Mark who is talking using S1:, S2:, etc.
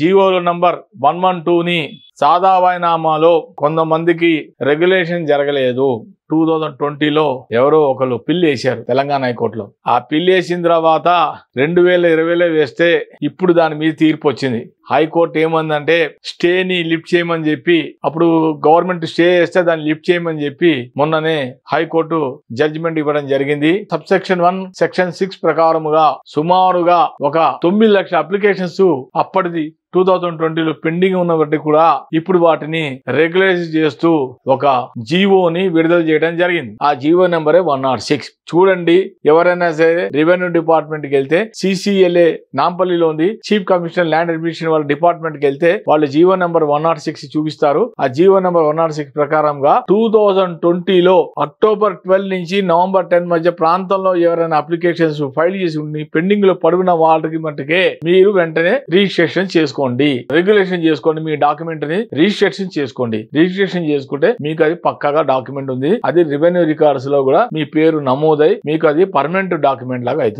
S1: GO number 112ని సాదా వాయినామాలో కొంతమందికి regulation జరగలేదు. 2020లో ఎవరో ఒకరు పిల్లి వేశారు తెలంగాణ హైకోర్టులో. ఆ పిల్లి వేసిన తర్వాత 2020లో వేస్తే ఇప్పుడు దాని మీద తీర్పు వచ్చింది. హైకోర్టు ఏమందంటే స్టేని లిఫ్ట్ చేయమని చెప్పి, అప్పుడు గవర్నమెంట్ స్టే చేస్తే దాన్ని లిఫ్ట్ చేయమని చెప్పి మొన్ననే హైకోర్టు జడ్జిమెంట్ ఇవ్వడం జరిగింది. సబ్సెక్షన్ 1 సెక్షన్ 6 ప్రకారముగా సుమారుగా ఒక 9 లక్షల అప్లికేషన్స్ అప్పటిది 2020లో పెండింగ్ ఉన్నప్పటికీ కూడా ఇప్పుడు వాటిని రెగ్యులైజ్ చేస్తూ ఒక జీవోని విడుదల చేయడం జరిగింది. ఆ జీవో నెంబరే 106. చూడండి, ఎవరైనా సరే రెవెన్యూ డిపార్ట్మెంట్ కి వెళ్తే CCLA నాంపల్లిలో ఉంది, చీఫ్ కమిషనర్ ల్యాండ్ అడ్మినిస్ట్రేషన్ వాళ్ళ డిపార్ట్మెంట్ కి వెళ్తే వాళ్ళు జీవో నెంబర్ 106 చూపిస్తారు. ఆ జీవో నెంబర్ 106 ప్రకారంగా 2020లో అక్టోబర్ 12 నుంచి నవంబర్ 10 మధ్య ప్రాంతంలో ఎవరైనా అప్లికేషన్స్ ఫైల్ చేసి ఉండి పెండింగ్ లో పడిన వాళ్ళకి మట్టుకే మీరు వెంటనే రిజిస్ట్రేషన్ చేసుకోండి, రెగ్యులేషన్ చేసుకోండి, మీ డాక్యుమెంట్ ని రిజిస్ట్రేషన్ చేసుకోండి. రిజిస్ట్రేషన్ చేసుకుంటే మీకు అది పక్కాగా డాక్యుమెంట్ ఉంది, అది రెవెన్యూ రికార్డ్స్ లో కూడా మీ పేరు నమోదై మీకు అది పర్మనెంట్ డాక్యుమెంట్ లాగా అవుతుంది.